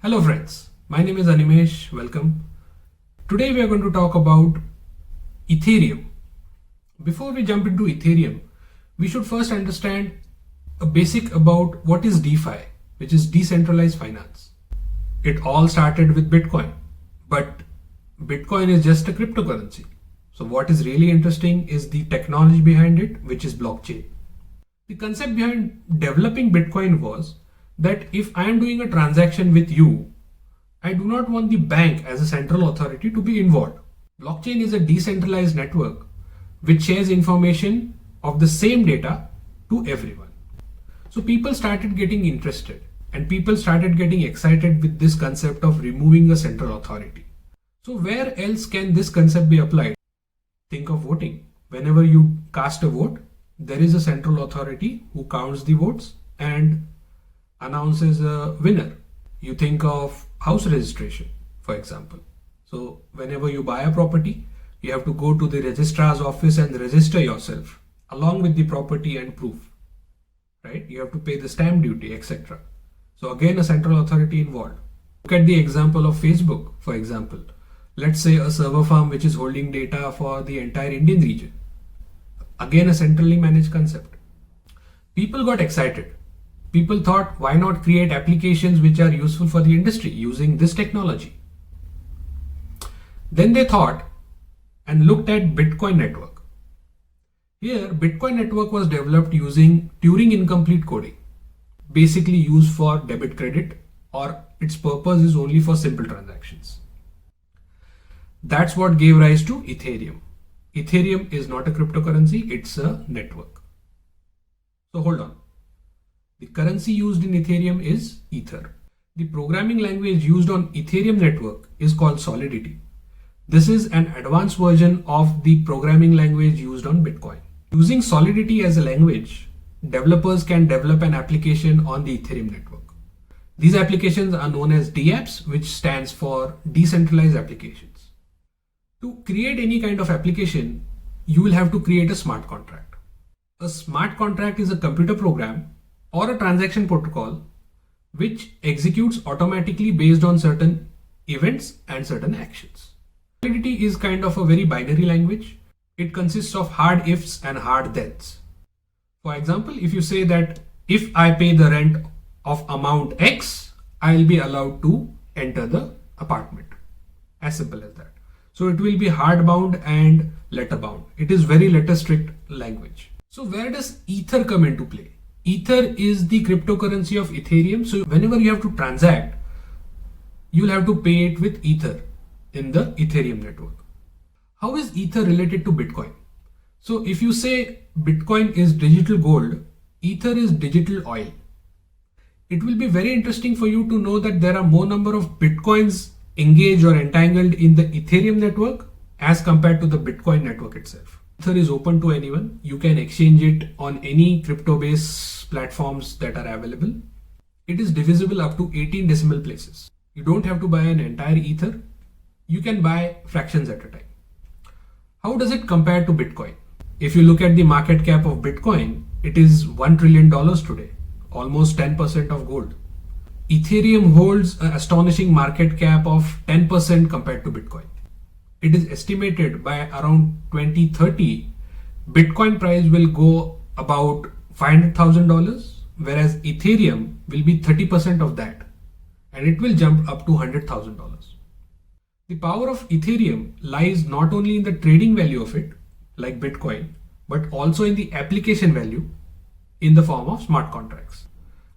Hello friends, my name is Animesh, welcome. Today we are going to talk about Ethereum. Before we jump into Ethereum, we should first understand a basic about what is DeFi, which is decentralized finance. It all started with Bitcoin, but Bitcoin is just a cryptocurrency. So what is really interesting is the technology behind it, which is blockchain. The concept behind developing Bitcoin was that if I am doing a transaction with you, I do not want the bank as a central authority to be involved. Blockchain is a decentralized network which shares information of the same data to everyone. So people started getting interested and people started getting excited with this concept of removing a central authority. So where else can this concept be applied? Think of voting. Whenever you cast a vote, there is a central authority who counts the votes and announces a winner. You think of house registration, for example. So whenever you buy a property, you have to go to the registrar's office and register yourself along with the property and proof, right? You have to pay the stamp duty, etc. So again, a central authority involved. Look at the example of Facebook, for example. Let's say a server farm which is holding data for the entire Indian region. Again, a centrally managed concept. People got excited. People thought, why not create applications which are useful for the industry using this technology? Then they thought and looked at Bitcoin network. Here, Bitcoin network was developed using Turing incomplete coding, basically used for debit credit, or its purpose is only for simple transactions. That's what gave rise to Ethereum. Ethereum is not a cryptocurrency, it's a network. So hold on. The currency used in Ethereum is Ether. The programming language used on Ethereum network is called Solidity. This is an advanced version of the programming language used on Bitcoin. Using Solidity as a language, developers can develop an application on the Ethereum network. These applications are known as DApps, which stands for Decentralized Applications. To create any kind of application, you will have to create a smart contract. A smart contract is a computer program or a transaction protocol which executes automatically based on certain events and certain actions. Solidity is kind of a very binary language. It consists of hard ifs and hard thens. For example, if you say that if I pay the rent of amount X, I'll be allowed to enter the apartment. As simple as that. So it will be hard bound and letter bound. It is very letter strict language. So where does Ether come into play? Ether is the cryptocurrency of Ethereum. So whenever you have to transact, you'll have to pay it with Ether in the Ethereum network. How is Ether related to Bitcoin? So if you say Bitcoin is digital gold, Ether is digital oil. It will be very interesting for you to know that there are more number of Bitcoins engaged or entangled in the Ethereum network as compared to the Bitcoin network itself. Ether is open to anyone. You can exchange it on any crypto-based platforms that are available. It is divisible up to 18 decimal places. You don't have to buy an entire Ether. You can buy fractions at a time. How does it compare to Bitcoin? If you look at the market cap of Bitcoin, it is $1 trillion today, almost 10% of gold. Ethereum holds an astonishing market cap of 10% compared to Bitcoin. It is estimated by around 2030, Bitcoin price will go about $500,000, whereas Ethereum will be 30% of that, and it will jump up to $100,000. The power of Ethereum lies not only in the trading value of it, like Bitcoin, but also in the application value in the form of smart contracts.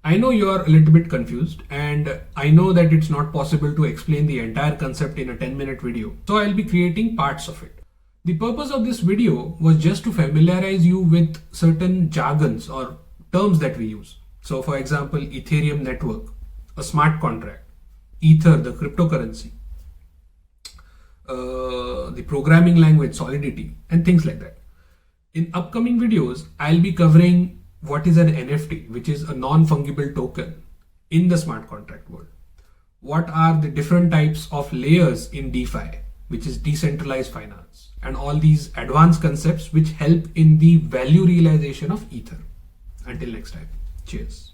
I know you are a little bit confused, and I know that it's not possible to explain the entire concept in a 10-minute video, so I'll be creating parts of it. The purpose of this video was just to familiarize you with certain jargons or terms that we use. So for example, Ethereum network, a smart contract, Ether, the cryptocurrency, the programming language Solidity, and things like that. In upcoming videos, I'll be covering what is an NFT, which is a non-fungible token in the smart contract world. What are the different types of layers in DeFi, which is decentralized finance, and all these advanced concepts which help in the value realization of Ether. Until next time, cheers.